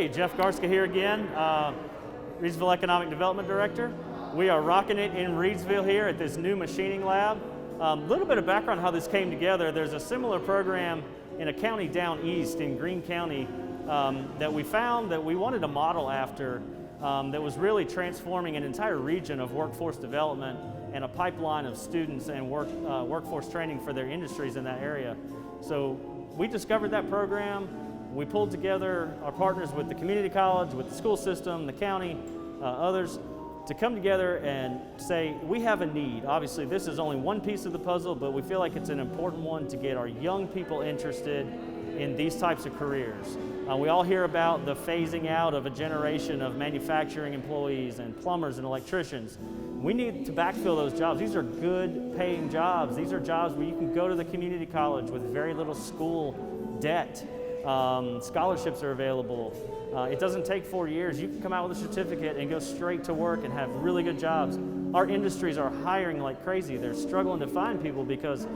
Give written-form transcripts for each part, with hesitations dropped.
Hey, Jeff Garska here again, Reedsville Economic Development Director. We are rocking it in Reedsville here at this new machining lab. A little bit of background how this came together. There's a similar program in a county down east in Greene County that we found that we wanted to model after that was really transforming an entire region of workforce development and a pipeline of students and workforce training for their industries in that area. So we discovered that program. We pulled together our partners with the community college, with the school system, the county, others, to come together and say, we have a need. Obviously, this is only one piece of the puzzle, but we feel like it's an important one to get our young people interested in these types of careers. We all hear about the phasing out of a generation of manufacturing employees and plumbers and electricians. We need to backfill those jobs. These are good paying jobs. These are jobs where you can go to the community college with very little school debt. Scholarships are available. It doesn't take 4 years. You can come out with a certificate and go straight to work and have really good jobs. Our industries are hiring like crazy. They're struggling to find people because,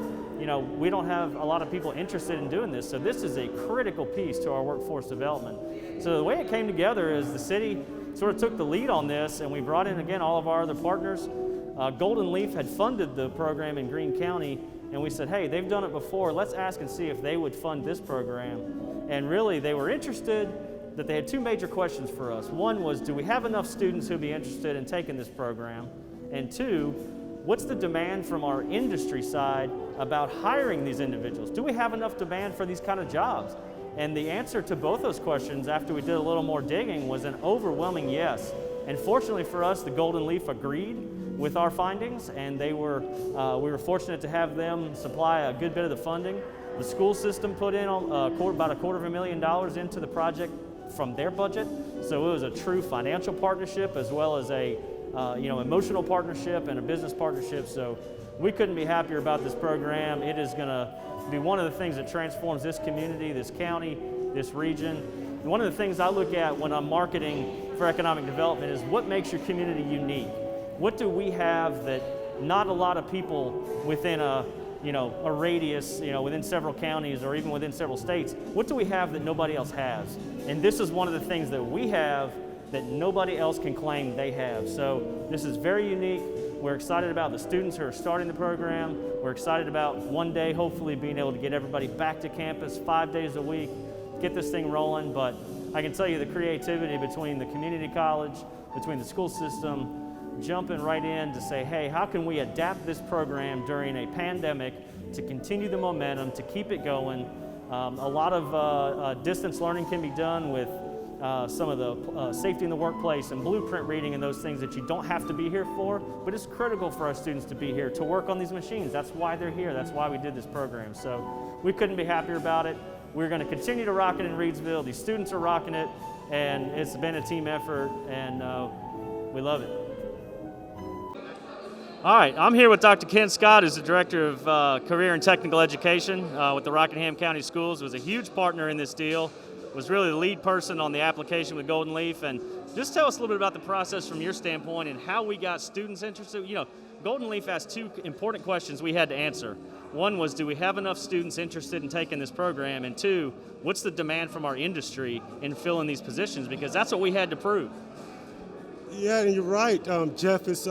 you know, we don't have a lot of people interested in doing this. So this is a critical piece to our workforce development. So the way it came together is the city sort of took the lead on this, and we brought in, again, all of our other partners. Golden Leaf had funded the program in Greene County, and we said, hey, they've done it before. Let's ask and see if they would fund this program. And really, they were interested, that they had two major questions for us. One was, do we have enough students who'd be interested in taking this program? And two, what's the demand from our industry side about hiring these individuals? Do we have enough demand for these kind of jobs? And the answer to both those questions, after we did a little more digging, was an overwhelming yes. And fortunately for us, the Golden Leaf agreed with our findings, and we were fortunate to have them supply a good bit of the funding. The school system put in about $250,000 into the project from their budget, so it was a true financial partnership as well as a emotional partnership and a business partnership. So we couldn't be happier about this program. It is going to be one of the things that transforms this community, this county, this region. And one of the things I look at when I'm marketing for economic development is what makes your community unique. What do we have that not a lot of people within a radius, within several counties or even within several states, what do we have that nobody else has? And this is one of the things that we have that nobody else can claim they have. So this is very unique. We're excited about the students who are starting the program. We're excited about one day hopefully being able to get everybody back to campus 5 days a week, get this thing rolling. But I can tell you the creativity between the community college, between the school system, jumping right in to say, hey, how can we adapt this program during a pandemic to continue the momentum, to keep it going? A lot of distance learning can be done with some of the safety in the workplace and blueprint reading and those things that you don't have to be here for, but it's critical for our students to be here, to work on these machines. That's why they're here. That's why we did this program. So we couldn't be happier about it. We're going to continue to rock it in Reedsville. These students are rocking it, and it's been a team effort, and we love it. All right, I'm here with Dr. Ken Scott, who's the Director of Career and Technical Education with the Rockingham County Schools. Was a huge partner in this deal, was really the lead person on the application with Golden Leaf. And just tell us a little bit about the process from your standpoint and how we got students interested. Golden Leaf asked two important questions we had to answer. One was, do we have enough students interested in taking this program? And two, what's the demand from our industry in filling these positions? Because that's what we had to prove. Yeah, and you're right, Jeff. It's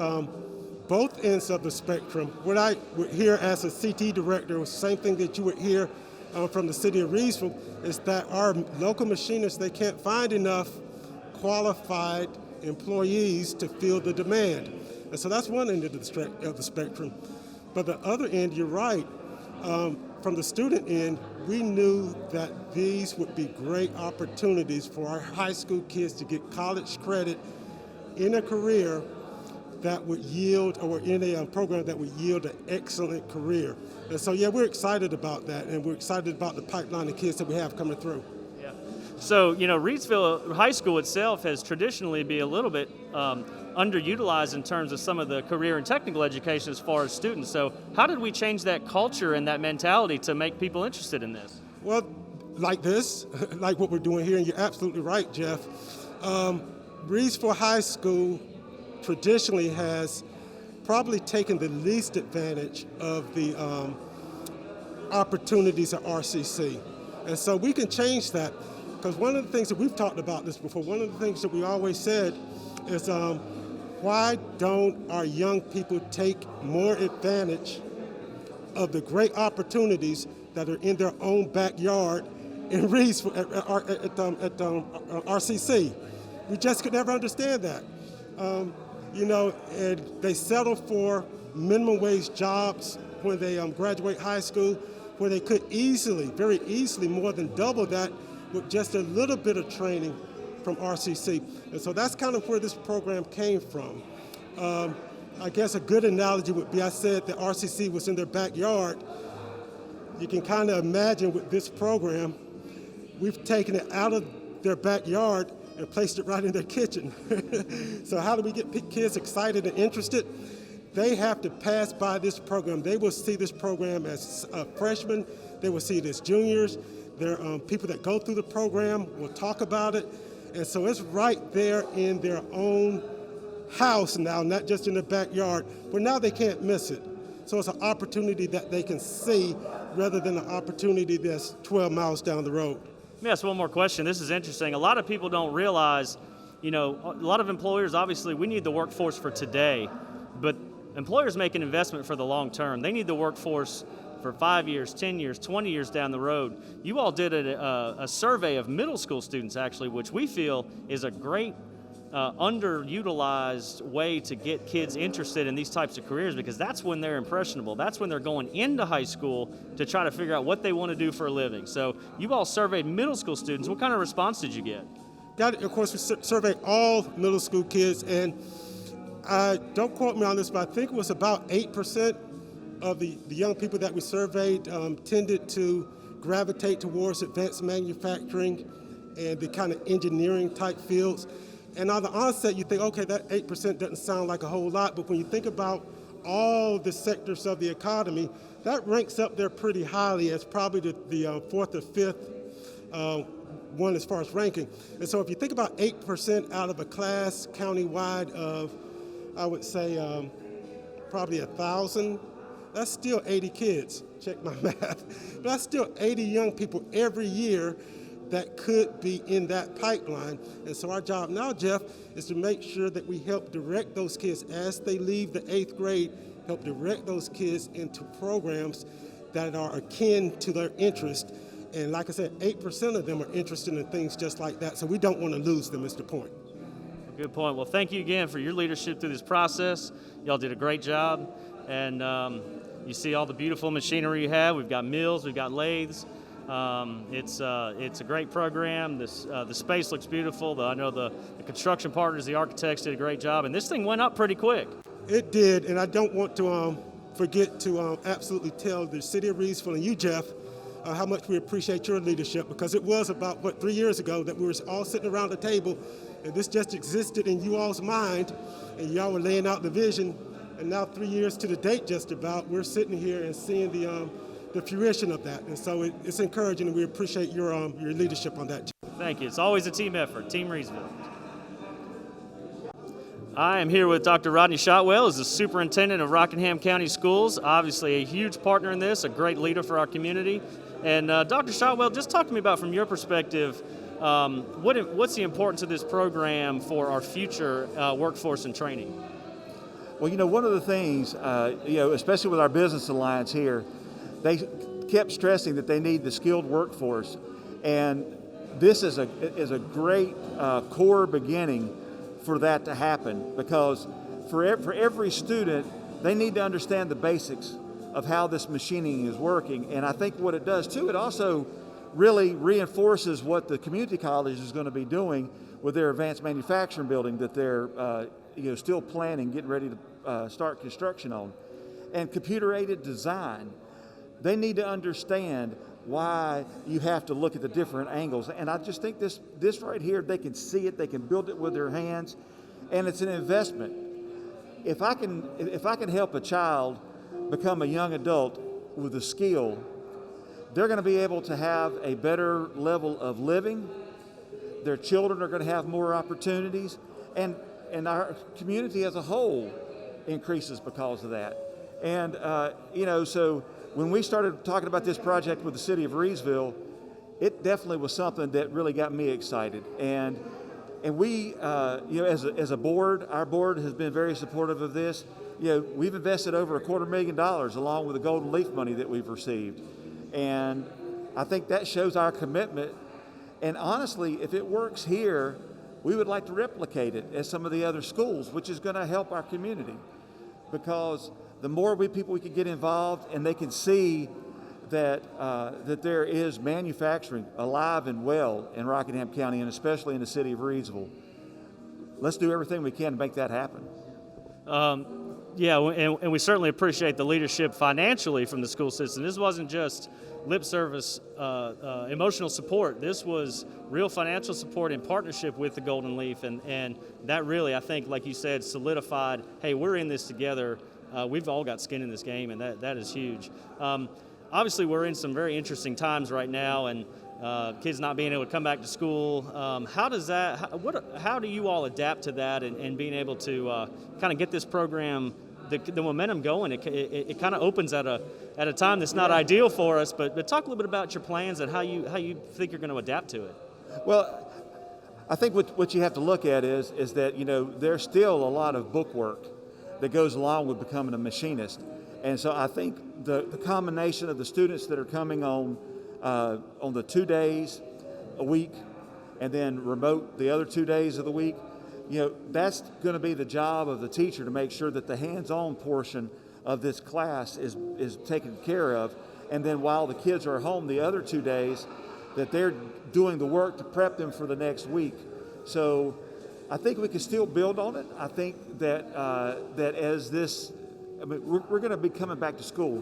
both ends of the spectrum. What I would hear as a CT director was the same thing that you would hear from the city of Reedsville, is that our local machinists, they can't find enough qualified employees to fill the demand. And so that's one end of the spectrum. But the other end, you're right, from the student end, we knew that these would be great opportunities for our high school kids to get college credit in a career that would yield, or in a program that would yield an excellent career. And so, yeah, we're excited about that, and we're excited about the pipeline of kids that we have coming through. Yeah. So, Reedsville High School itself has traditionally been a little bit underutilized in terms of some of the career and technical education as far as students. So how did we change that culture and that mentality to make people interested in this? Well, like this, like what we're doing here, and you're absolutely right, Jeff. Reedsville High School traditionally has probably taken the least advantage of the opportunities at RCC. And so we can change that. Because one of the things that we've talked about this before, one of the things that we always said is why don't our young people take more advantage of the great opportunities that are in their own backyard in Reedsville at RCC? We just could never understand that. And they settle for minimum wage jobs when they graduate high school, where they could easily, very easily, more than double that with just a little bit of training from RCC. And so that's kind of where this program came from. I guess a good analogy would be, I said that RCC was in their backyard. You can kind of imagine with this program, we've taken it out of their backyard and placed it right in their kitchen. So how do we get kids excited and interested? They have to pass by this program. They will see this program as freshmen. They will see it as juniors. There are people that go through the program will talk about it. And so it's right there in their own house now, not just in the backyard, but now they can't miss it. So it's an opportunity that they can see rather than an opportunity that's 12 miles down the road. Let me ask one more question. This is interesting. A lot of people don't realize, a lot of employers, obviously, we need the workforce for today, but employers make an investment for the long term. They need the workforce for 5 years, 10 years, 20 years down the road. You all did a survey of middle school students, actually, which we feel is a great underutilized way to get kids interested in these types of careers, because that's when they're impressionable. That's when they're going into high school to try to figure out what they want to do for a living. So you all surveyed middle school students. What kind of response did you get? Of course, we surveyed all middle school kids, and don't quote me on this, but I think it was about 8% of the young people that we surveyed tended to gravitate towards advanced manufacturing and the kind of engineering type fields. And on the onset, you think, okay, that 8% doesn't sound like a whole lot, but when you think about all the sectors of the economy, that ranks up there pretty highly as probably the fourth or fifth one as far as ranking. And so if you think about 8% out of a class countywide of, I would say, probably 1,000, that's still 80 kids. Check my math. But that's still 80 young people every year that could be in that pipeline. And so our job now, Jeff, is to make sure that we help direct those kids as they leave the 8th grade, help direct those kids into programs that are akin to their interest. And like I said, 8% of them are interested in things just like that, so we don't want to lose them is the point. Good point. Well, thank you again for your leadership through this process. Y'all did a great job. And you see all the beautiful machinery you have. We've got mills, we've got lathes. It's a great program. The space looks beautiful. I know the construction partners, the architects did a great job, and this thing went up pretty quick. It did, and I don't want to forget to absolutely tell the city of Reedsville and you, Jeff, how much we appreciate your leadership, because it was about, 3 years ago that we were all sitting around the table, and this just existed in you all's mind, and y'all were laying out the vision, and now 3 years to the date just about, we're sitting here and seeing the fruition of that. And so it's encouraging, and we appreciate your leadership on that. Thank you. It's always a team effort, Team Reedsville. I am here with Dr. Rodney Shotwell as the superintendent of Rockingham County Schools, obviously a huge partner in this, a great leader for our community. And Dr. Shotwell, just talk to me about, from your perspective, what's the importance of this program for our future workforce and training? Well, one of the things, especially with our business alliance here, they kept stressing that they need the skilled workforce, and this is a great core beginning for that to happen, because for every student, they need to understand the basics of how this machining is working. And I think what it does too, it also really reinforces what the community college is going to be doing with their advanced manufacturing building that they're still planning, getting ready to start construction on. And computer-aided design, they need to understand why you have to look at the different angles. And I just think this right here, they can see it, they can build it with their hands, and it's an investment. If I can help a child become a young adult with a skill, they're going to be able to have a better level of living. Their children are going to have more opportunities, and our community as a whole increases because of that. And so when we started talking about this project with the city of Reedsville, it definitely was something that really got me excited. And we, you know, as a board, our board has been very supportive of this. You know, we've invested over $250,000 along with the Golden Leaf money that we've received. And I think that shows our commitment. And honestly, if it works here, we would like to replicate it at some of the other schools, which is going to help our community. Because the more people we can get involved and they can see that that there is manufacturing alive and well in Rockingham County, and especially in the city of Reedsville, let's do everything we can to make that happen. Yeah, and we certainly appreciate the leadership financially from the school system. This wasn't just lip service, emotional support. This was real financial support in partnership with the Golden Leaf, and that really, I think, like you said, solidified, hey, we're in this together. We've all got skin in this game, and that is huge. Obviously, we're in some very interesting times right now, and kids not being able to come back to school. How do you all adapt to that and being able to kind of get this program, the momentum going? It kind of opens at a time that's not ideal for us, but talk a little bit about your plans and how you think you're going to adapt to it. Well, I think what you have to look at is that, you know, there's still a lot of book work that goes along with becoming a machinist. And so I think the combination of the students that are coming on the 2 days a week and then remote the other 2 days of the week, you know, that's going to be the job of the teacher to make sure that the hands-on portion of this class is taken care of. And then while the kids are home the other 2 days, that they're doing the work to prep them for the next week. So I think we can still build on it. I think that as this, I mean, we're going to be coming back to school.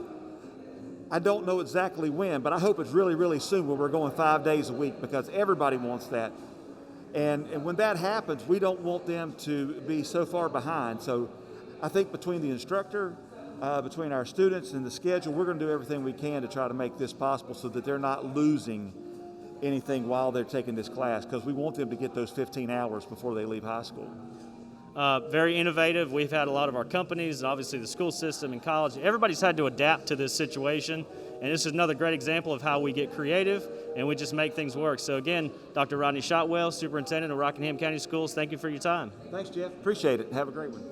I don't know exactly when, but I hope it's really, really soon when we're going 5 days a week, because everybody wants that. And when that happens, we don't want them to be so far behind. So I think between the instructor, between our students and the schedule, we're going to do everything we can to try to make this possible so that they're not losing anything while they're taking this class, because we want them to get those 15 hours before they leave high school. Very innovative. We've had a lot of our companies, obviously the school system and college, everybody's had to adapt to this situation, and this is another great example of how we get creative and we just make things work. So again, Dr. Rodney Shotwell, Superintendent of Rockingham County Schools, thank you for your time. Thanks, Jeff. Appreciate it. Have a great one.